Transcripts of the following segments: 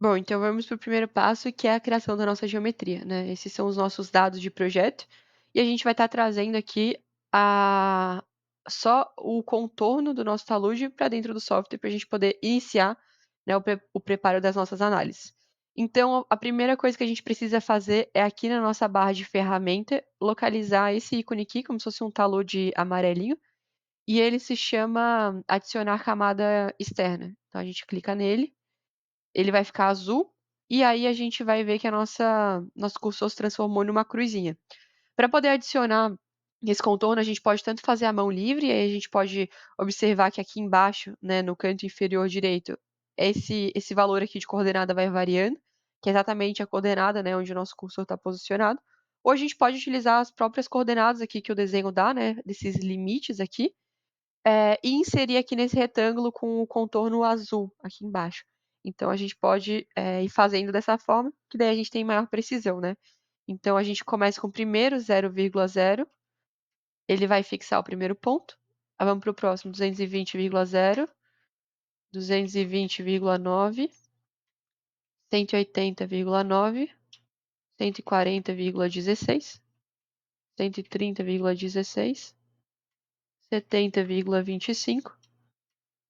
Bom, então vamos para o primeiro passo, que é a criação da nossa geometria, né? Esses são os nossos dados de projeto. E a gente vai estar trazendo aqui só o contorno do nosso talude para dentro do software para a gente poder iniciar, né, o preparo das nossas análises. Então, a primeira coisa que a gente precisa fazer é aqui na nossa barra de ferramenta, localizar esse ícone aqui, como se fosse um talude amarelinho, e ele se chama adicionar camada externa. Então, a gente clica nele, ele vai ficar azul, e aí a gente vai ver que nosso cursor se transformou numa cruzinha. Para poder adicionar esse contorno, a gente pode tanto fazer a mão livre, e aí a gente pode observar que aqui embaixo, né, no canto inferior direito, esse valor aqui de coordenada vai variando, que é exatamente a coordenada, né, onde o nosso cursor está posicionado. Ou a gente pode utilizar as próprias coordenadas aqui que o desenho dá, né, desses limites aqui, e inserir aqui nesse retângulo com o contorno azul aqui embaixo. Então, a gente pode ir fazendo dessa forma, que daí a gente tem maior precisão, né? Então, a gente começa com o primeiro 0,0, ele vai fixar o primeiro ponto. Aí vamos para o próximo 220,0, 220,9, 180,9, 140,16, 130,16, 70,25,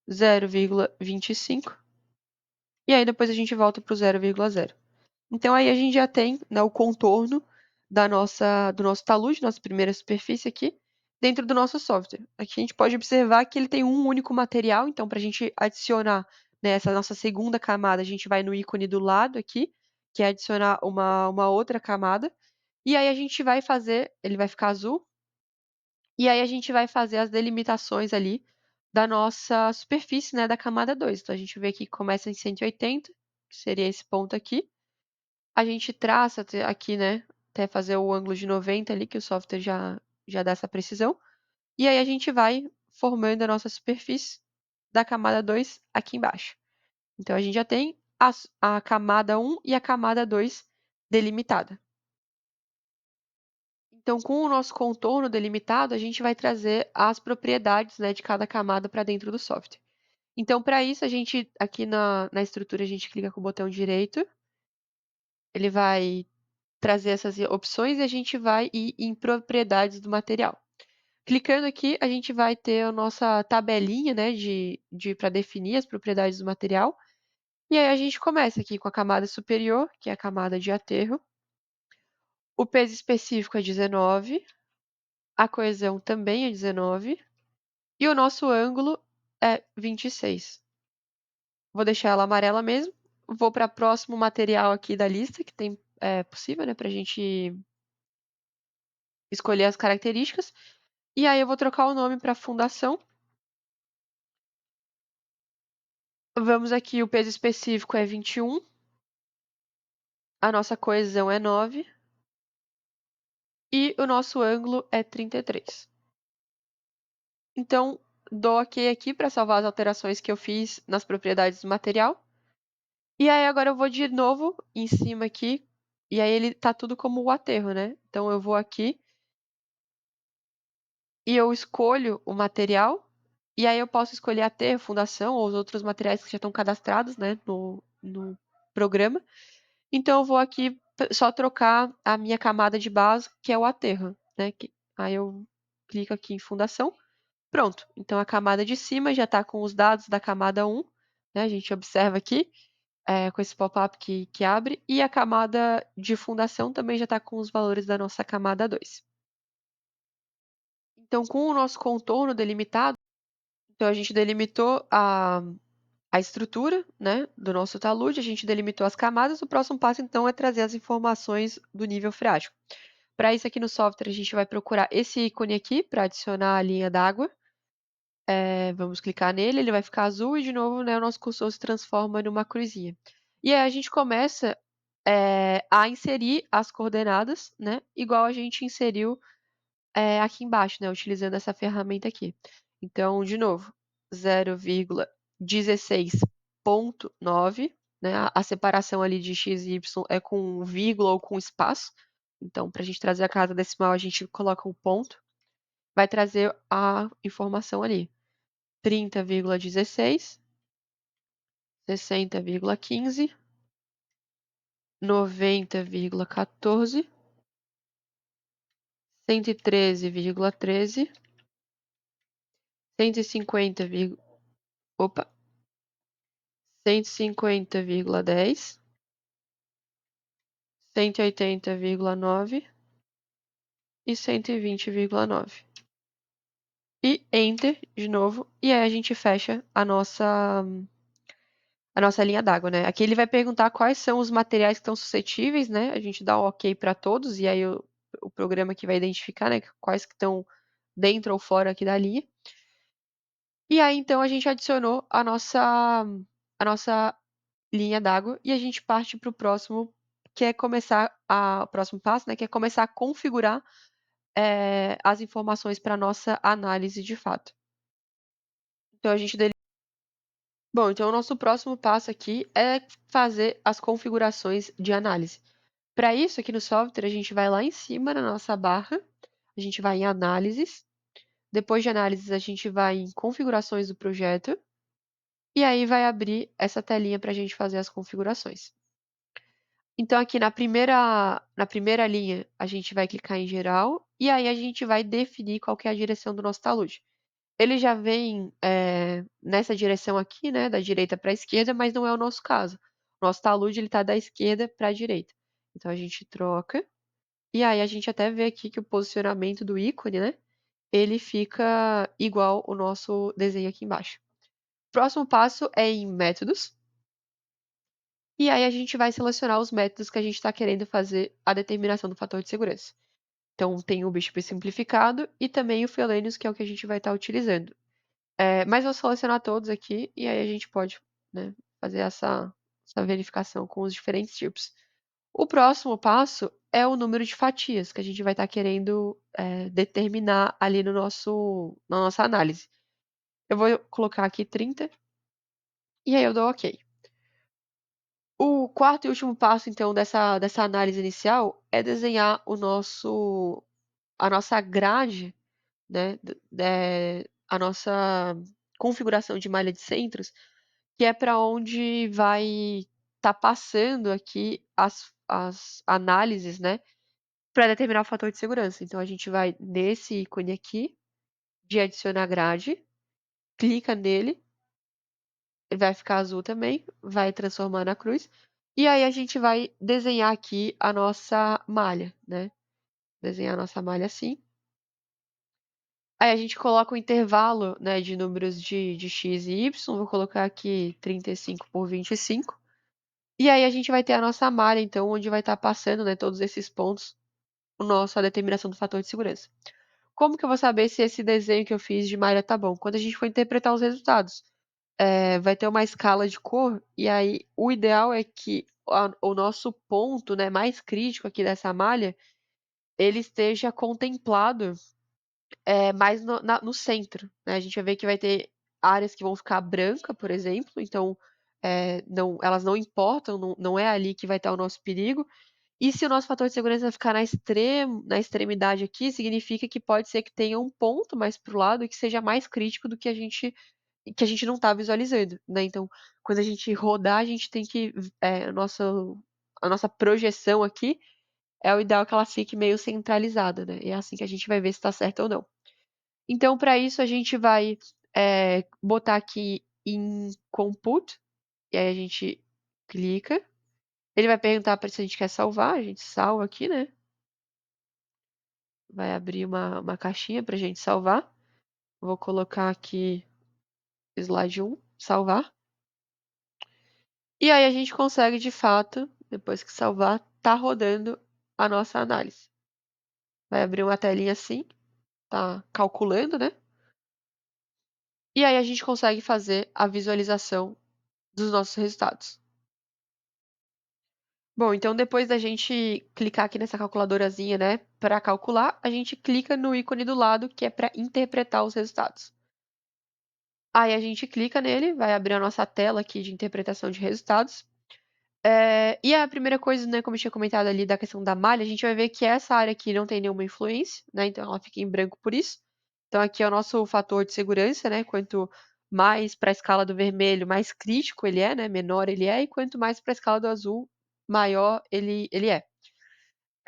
0,25. E aí depois a gente volta para o 0,0. Então aí a gente já tem, né, o contorno do nosso talude, nossa primeira superfície aqui, dentro do nosso software. Aqui a gente pode observar que ele tem um único material, então para a gente adicionar, né, essa nossa segunda camada, a gente vai no ícone do lado aqui, que é adicionar uma outra camada. E aí a gente vai fazer, ele vai ficar azul, e aí a gente vai fazer as delimitações ali da nossa superfície, né, da camada 2. Então a gente vê aqui que começa em 180, que seria esse ponto aqui. A gente traça aqui, né, até fazer o ângulo de 90 ali, que o software já dá essa precisão. E aí a gente vai formando a nossa superfície da camada 2 aqui embaixo. Então a gente já tem a camada 1 e a camada 2 delimitada. Então, com o nosso contorno delimitado, a gente vai trazer as propriedades, né, de cada camada para dentro do software. Então, para isso, a gente, aqui na estrutura, a gente clica com o botão direito, ele vai trazer essas opções e a gente vai ir em propriedades do material. Clicando aqui, a gente vai ter a nossa tabelinha, né, para definir as propriedades do material. E aí a gente começa aqui com a camada superior, que é a camada de aterro. O peso específico é 19, a coesão também é 19 e o nosso ângulo é 26. Vou deixar ela amarela mesmo. Vou para o próximo material aqui da lista, que tem possível, né, para a gente escolher as características. E aí eu vou trocar o nome para fundação. Vamos aqui, o peso específico é 21. A nossa coesão é 9. E o nosso ângulo é 33. Então, dou OK aqui para salvar as alterações que eu fiz nas propriedades do material. E aí agora eu vou de novo em cima aqui. E aí ele tá tudo como o aterro, né? Então eu vou aqui e eu escolho o material. E aí eu posso escolher aterro, fundação ou os outros materiais que já estão cadastrados, né, no programa. Então eu vou aqui só trocar a minha camada de base, que é o aterro, né? Aí eu clico aqui em fundação. Pronto. Então a camada de cima já está com os dados da camada 1, né? A gente observa aqui, com esse pop-up que abre. E a camada de fundação também já está com os valores da nossa camada 2. Então, com o nosso contorno delimitado, então a gente delimitou a estrutura, né, do nosso talude, a gente delimitou as camadas. O próximo passo, então, é trazer as informações do nível freático. Para isso, aqui no software, a gente vai procurar esse ícone aqui para adicionar a linha d'água. Vamos clicar nele, ele vai ficar azul e, de novo, né, o nosso cursor se transforma numa cruzinha. E aí a gente começa a inserir as coordenadas, né, igual a gente inseriu aqui embaixo, né, utilizando essa ferramenta aqui. Então, de novo, 0,16.9, né, a separação ali de x e y é com vírgula ou com espaço. Então, para a gente trazer a casa decimal, a gente coloca um ponto. Vai trazer a informação ali. 30,16, 60,15, 90,14, 113,13, 150, opa, 150,10, 180,9 e 120,9. E Enter de novo, e aí a gente fecha a nossa linha d'água, né? Aqui ele vai perguntar quais são os materiais que estão suscetíveis, né? A gente dá um OK para todos, e aí o programa que vai identificar, né, quais que estão dentro ou fora aqui da linha. E aí, então, a gente adicionou a nossa linha d'água e a gente parte para o próximo, que é começar o próximo passo, né, que é começar a configurar as informações para nossa análise de fato. Então, Bom, então o nosso próximo passo aqui é fazer as configurações de análise. Para isso, aqui no software, a gente vai lá em cima na nossa barra, a gente vai em análises, depois de análises, a gente vai em configurações do projeto, e aí vai abrir essa telinha para a gente fazer as configurações. Então, aqui na primeira linha, a gente vai clicar em geral, e aí a gente vai definir qual que é a direção do nosso talude. Ele já vem nessa direção aqui, né, da direita para a esquerda, mas não é o nosso caso. O nosso talude está da esquerda para a direita. Então, a gente troca, e aí a gente até vê aqui que o posicionamento do ícone, né, ele fica igual o nosso desenho aqui embaixo. Próximo passo é em métodos. E aí a gente vai selecionar os métodos que a gente está querendo fazer a determinação do fator de segurança. Então tem o BISHP simplificado e também o Felenius, que é o que a gente vai estar utilizando. Mas vou selecionar todos aqui e aí a gente pode, né, fazer essa verificação com os diferentes tipos. O próximo passo é o número de fatias que a gente vai estar querendo determinar ali na nossa análise. Eu vou colocar aqui 30 e aí eu dou OK. O quarto e último passo, então, dessa análise inicial é desenhar a nossa grade, né, a nossa configuração de malha de centros, que é para onde vai estar passando aqui as análises, né, para determinar o fator de segurança. Então, a gente vai nesse ícone aqui de adicionar grade, clica nele, ele vai ficar azul também, vai transformar na cruz. E aí a gente vai desenhar aqui a nossa malha, né? Desenhar a nossa malha assim. Aí a gente coloca o intervalo, né, de números de x e y. Vou colocar aqui 35 por 25. E aí a gente vai ter a nossa malha, então, onde vai estar passando, né, todos esses pontos, a determinação do fator de segurança. Como que eu vou saber se esse desenho que eu fiz de malha tá bom? Quando a gente for interpretar os resultados. Vai ter uma escala de cor, e aí o ideal é que o nosso ponto, né, mais crítico aqui dessa malha, ele esteja contemplado mais no centro, né? A gente vai ver que vai ter áreas que vão ficar branca, por exemplo, então elas não importam, não é ali que vai estar o nosso perigo. E se o nosso fator de segurança vai ficar na extremidade aqui, significa que pode ser que tenha um ponto mais para o lado e que seja mais crítico do que a gente não está visualizando, né? Então, quando a gente rodar, a gente tem que a nossa projeção aqui é o ideal que ela fique meio centralizada, né? E é assim que a gente vai ver se está certo ou não. Então, para isso, a gente vai botar aqui em Compute, e aí a gente clica. Ele vai perguntar se a gente quer salvar, a gente salva aqui, né? Vai abrir uma caixinha para a gente salvar. Vou colocar aqui slide 1, salvar. E aí a gente consegue, de fato, depois que salvar, tá rodando a nossa análise. Vai abrir uma telinha assim, tá calculando, né? E aí a gente consegue fazer a visualização dos nossos resultados. Bom, então depois da gente clicar aqui nessa calculadorazinha, né, para calcular, a gente clica no ícone do lado que é para interpretar os resultados. Aí a gente clica nele, vai abrir a nossa tela aqui de interpretação de resultados. E a primeira coisa, né, como eu tinha comentado ali da questão da malha, a gente vai ver que essa área aqui não tem nenhuma influência, né? Então ela fica em branco por isso. Então aqui é o nosso fator de segurança, né? Quanto mais para a escala do vermelho, mais crítico ele é, né? Menor ele é, e quanto mais para a escala do azul, maior ele é.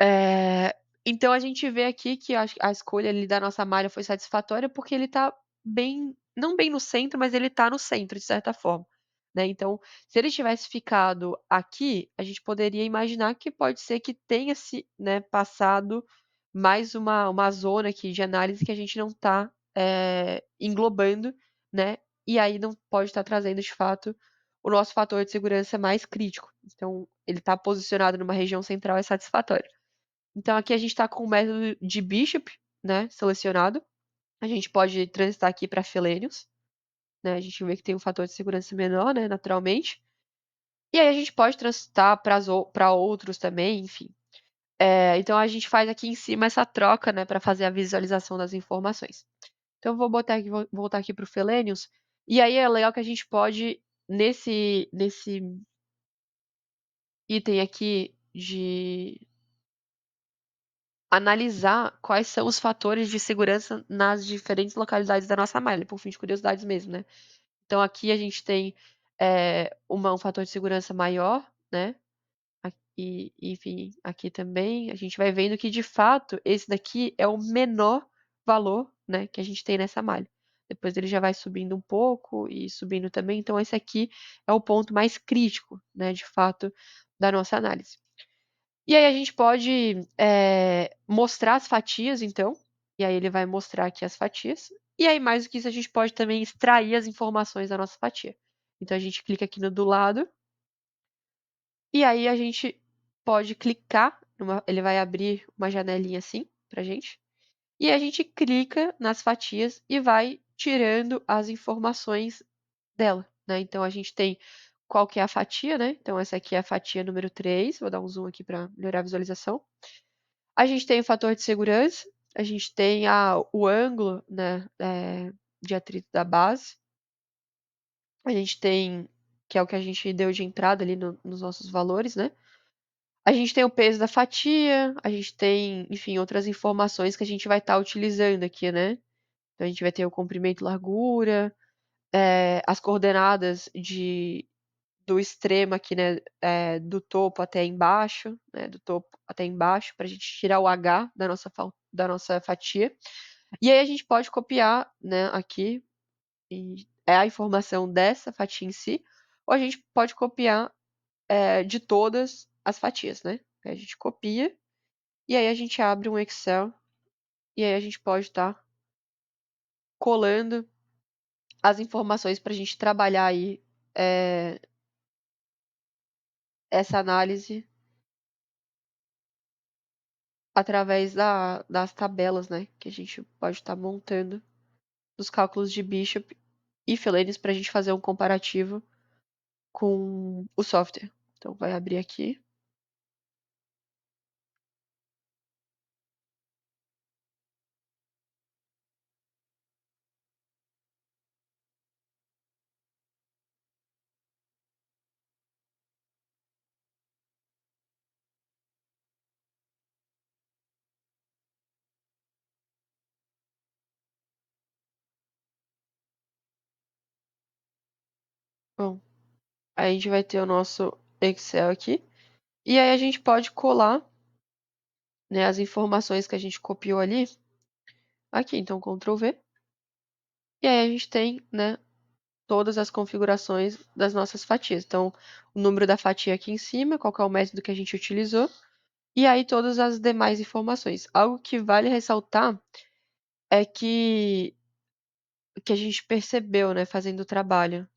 Eh, então a gente vê aqui que a escolha ali da nossa malha foi satisfatória, porque ele tá bem não bem no centro, mas ele tá no centro de certa forma, né. Então, se ele tivesse ficado aqui, a gente poderia imaginar que pode ser que tenha se, né, passado mais uma zona aqui de análise que a gente não tá, englobando, né, e aí não pode estar trazendo de fato o nosso fator de segurança mais crítico. Então, ele tá posicionado numa região central é satisfatório. Então aqui a gente está com o método de Bishop, né, selecionado. A gente pode transitar aqui para Felenius, né, a gente vê que tem um fator de segurança menor, né, naturalmente. E aí a gente pode transitar para outros também, enfim. Então a gente faz aqui em cima essa troca, né, para fazer a visualização das informações. Então eu vou voltar aqui para o Felenius, e aí é legal que a gente pode, nesse item aqui de analisar quais são os fatores de segurança nas diferentes localidades da nossa malha, por fim de curiosidades mesmo, né. Então aqui a gente tem, um fator de segurança maior, né, aqui enfim, aqui também a gente vai vendo que de fato esse daqui é o menor valor, né, que a gente tem nessa malha. Depois ele já vai subindo um pouco e subindo também, então esse aqui é o ponto mais crítico, né, de fato, da nossa análise. E aí a gente pode, mostrar as fatias então, e aí ele vai mostrar aqui as fatias, e aí mais do que isso a gente pode também extrair as informações da nossa fatia. Então a gente clica aqui no do lado, e aí a gente pode clicar ele vai abrir uma janelinha assim pra gente, e a gente clica nas fatias e vai tirando as informações dela, né. Então a gente tem qual que é a fatia, né, então essa aqui é a fatia número 3. Vou dar um zoom aqui para melhorar a visualização. A gente tem o fator de segurança, a gente tem o ângulo, né, de atrito da base. A gente tem que é o que a gente deu de entrada ali nos nossos valores, né. A gente tem o peso da fatia, a gente tem, enfim, outras informações que a gente vai estar utilizando aqui, né. Então a gente vai ter o comprimento e largura, as coordenadas do extremo aqui, né, do topo até embaixo, né, do topo até embaixo, para a gente tirar o H da nossa fatia. E aí a gente pode copiar, né, aqui, e é a informação dessa fatia em si, ou a gente pode copiar, de todas as fatias, né. Aí a gente copia, e aí a gente abre um Excel, e aí a gente pode estar colando as informações para a gente trabalhar aí, eh, essa análise através das tabelas, né, que a gente pode estar montando dos cálculos de Bishop e Felenius para a gente fazer um comparativo com o software. Então vai abrir aqui. Bom, aí a gente vai ter o nosso Excel aqui, e aí a gente pode colar, né, as informações que a gente copiou ali, aqui. Então Ctrl V, e aí a gente tem, né, todas as configurações das nossas fatias. Então, o número da fatia aqui em cima, qual que é o método que a gente utilizou, e aí todas as demais informações. Algo que vale ressaltar é que a gente percebeu, né, fazendo o trabalho,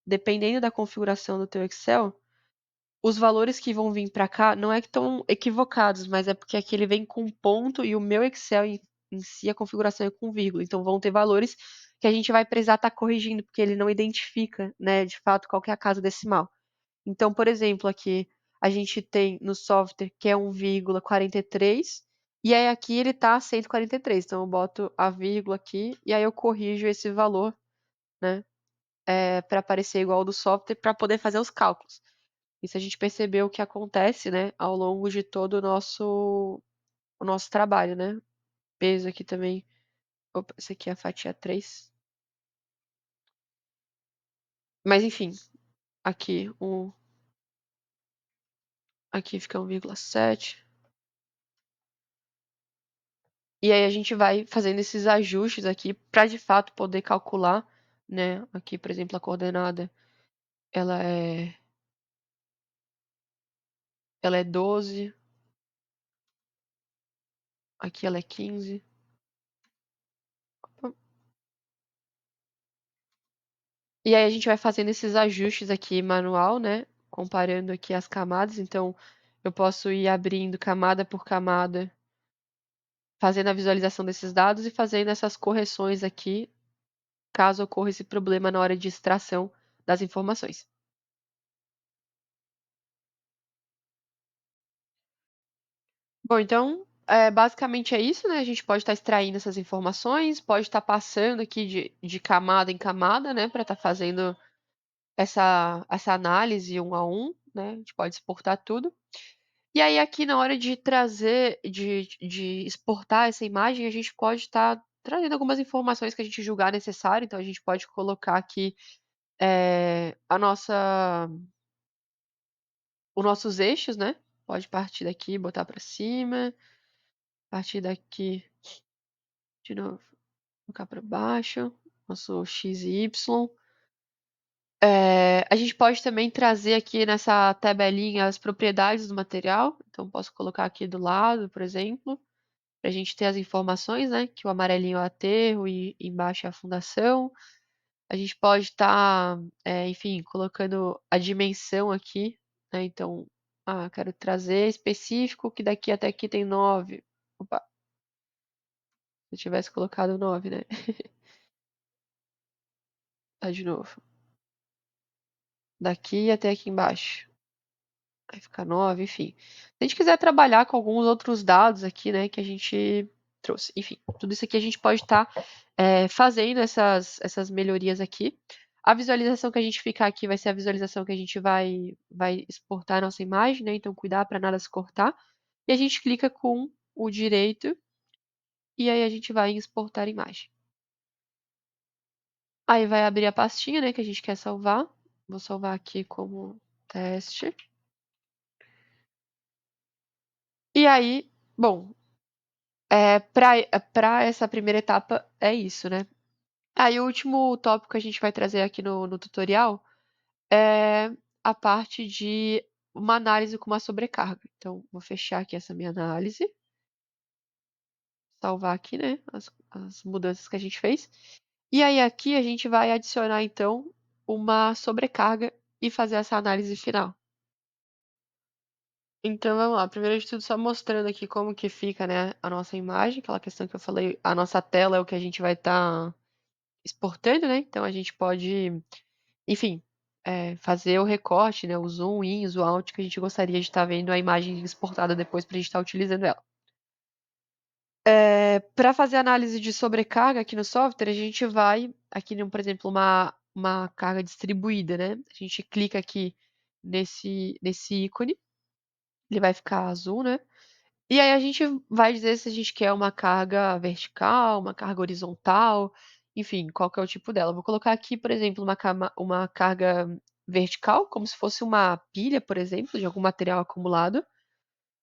dependendo da configuração do teu Excel, os valores que vão vir para cá não é que estão equivocados, mas é porque aqui ele vem com ponto e o meu Excel em si, a configuração é com vírgula. Então vão ter valores que a gente vai precisar estar corrigindo, porque ele não identifica, né, de fato, qual que é a casa decimal. Então, por exemplo, aqui a gente tem no software que é 1,43, e aí aqui ele tá 143. Então eu boto a vírgula aqui e aí eu corrijo esse valor, né, para aparecer igual ao do software para poder fazer os cálculos. Isso a gente percebeu que acontece, né, ao longo de todo o nosso trabalho, né. Peso aqui também, opa, esse aqui é a fatia 3. Mas enfim, aqui Aqui fica 1,7. E aí a gente vai fazendo esses ajustes aqui para de fato poder calcular, né? Aqui, por exemplo, a coordenada, ela é ela é 12, aqui ela é 15. E aí a gente vai fazendo esses ajustes aqui manual, né? Comparando aqui as camadas. Então, eu posso ir abrindo camada por camada, fazendo a visualização desses dados e fazendo essas correções aqui, caso ocorra esse problema na hora de extração das informações. Bom, então, basicamente é isso, né? A gente pode estar extraindo essas informações, pode estar passando aqui de camada em camada, né? Para estar fazendo essa análise um a um, né? A gente pode exportar tudo. E aí, aqui na hora de trazer, de exportar essa imagem, a gente pode estar trazendo algumas informações que a gente julgar necessário. Então, a gente pode colocar aqui a nossa, os nossos eixos, né? Pode partir daqui, botar para cima, partir daqui de novo, colocar para baixo, nosso x e y. A gente pode também trazer aqui nessa tabelinha as propriedades do material. Então, posso colocar aqui do lado, por exemplo, para a gente ter as informações, né? Que o amarelinho é o aterro e embaixo é a fundação. A gente pode estar, enfim, colocando a dimensão aqui, né? Então, quero trazer específico que daqui até aqui tem 9. Opa, se eu tivesse colocado 9, né? Tá de novo. Daqui até aqui embaixo. Vai ficar 9, enfim. Se a gente quiser trabalhar com alguns outros dados aqui, né, que a gente trouxe. Enfim, tudo isso aqui a gente pode estar fazendo essas melhorias aqui. A visualização que a gente ficar aqui vai ser a visualização que a gente vai exportar a nossa imagem, né? Então, cuidar para nada se cortar. E a gente clica com o direito e aí a gente vai em exportar imagem. Aí vai abrir a pastinha, né, que a gente quer salvar. Vou salvar aqui como teste. E aí, bom, para essa primeira etapa é isso, né? Aí o último tópico que a gente vai trazer aqui no tutorial é a parte de uma análise com uma sobrecarga. Então, vou fechar aqui essa minha análise, salvar aqui, né, as mudanças que a gente fez. E aí aqui a gente vai adicionar, então, uma sobrecarga e fazer essa análise final. Então, vamos lá. Primeiro de tudo, só mostrando aqui como que fica, né, a nossa imagem, aquela questão que eu falei, a nossa tela é o que a gente vai estar exportando, né? Então, a gente pode, enfim, fazer o recorte, né, o zoom in, o zoom out, que a gente gostaria de estar vendo a imagem exportada depois para a gente estar utilizando ela. Para fazer análise de sobrecarga aqui no software, a gente vai, aqui, por exemplo, uma carga distribuída, né? A gente clica aqui nesse ícone, ele vai ficar azul, né? E aí a gente vai dizer se a gente quer uma carga vertical, uma carga horizontal, enfim, qual que é o tipo dela. Vou colocar aqui, por exemplo, uma carga vertical, como se fosse uma pilha, por exemplo, de algum material acumulado.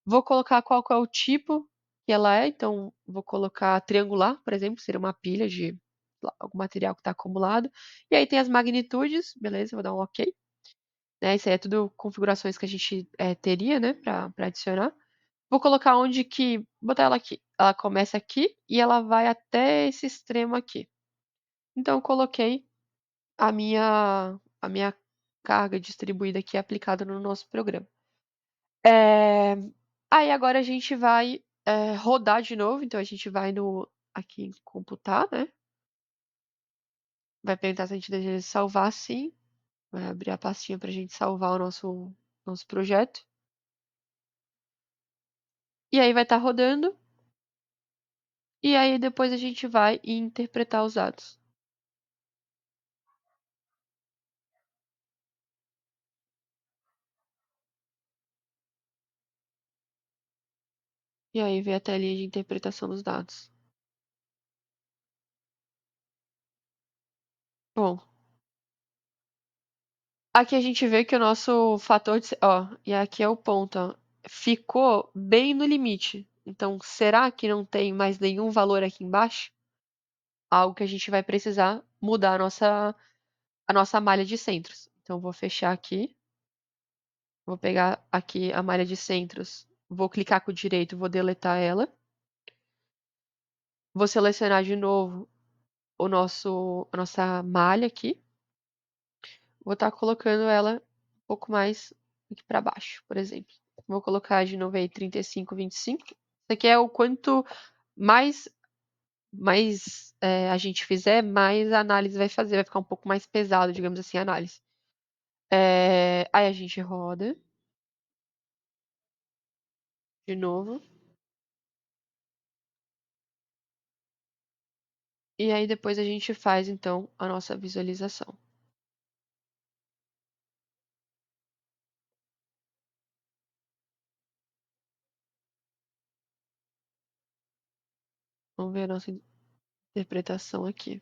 Vou colocar qual que é o tipo que ela é, então vou colocar triangular, por exemplo, seria uma pilha de sei lá, algum material que está acumulado. E aí tem as magnitudes, beleza, vou dar um OK. Né, isso aí é tudo configurações que a gente teria, né, para adicionar. Vou colocar onde que. Botar ela aqui. Ela começa aqui e ela vai até esse extremo aqui. Então, eu coloquei a minha carga distribuída aqui aplicada no nosso programa. É, Aí agora a gente vai rodar de novo. Então, a gente vai aqui em computar, né? Vai perguntar se a gente deseja salvar sim. Vai abrir a pastinha para a gente salvar o nosso projeto. E aí vai estar rodando. E aí depois a gente vai interpretar os dados. E aí vem a telinha de interpretação dos dados. Bom, Aqui a gente vê que o nosso fator de... Ó, e aqui é o ponto, ó. Ficou bem no limite. Então, será que não tem mais nenhum valor aqui embaixo? Algo que a gente vai precisar mudar a nossa malha de centros. Então, vou fechar aqui. Vou pegar aqui a malha de centros. Vou clicar com o direito, vou deletar ela. Vou selecionar de novo a nossa malha aqui. Vou estar colocando ela um pouco mais aqui para baixo, por exemplo. Vou colocar de novo aí 35, 25. Isso aqui é o quanto mais a gente fizer, mais a análise vai fazer. Vai ficar um pouco mais pesado, digamos assim, a análise. Aí a gente roda de novo. E aí depois a gente faz, então, a nossa visualização. Vamos ver a nossa interpretação aqui.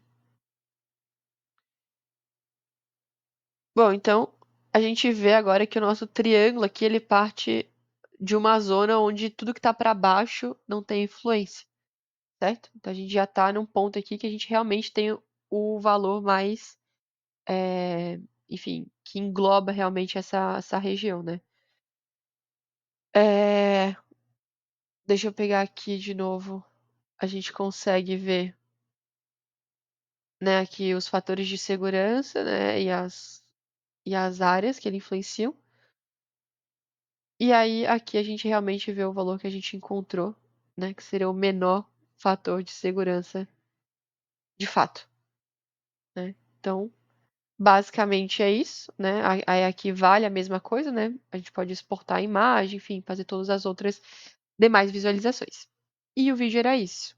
Bom, então a gente vê agora que o nosso triângulo aqui ele parte de uma zona onde tudo que está para baixo não tem influência, certo? Então a gente já está num ponto aqui que a gente realmente tem o valor mais, é, enfim, que engloba realmente essa região, né? É, deixa eu pegar aqui de novo. A gente consegue ver, né, aqui os fatores de segurança, né, e as áreas que ele influenciam. E aí, aqui a gente realmente vê o valor que a gente encontrou, né? Que seria o menor fator de segurança de fato, né? Então, basicamente é isso, né? Aí aqui vale a mesma coisa, né? A gente pode exportar a imagem, enfim, fazer todas as outras demais visualizações. E o vídeo era isso.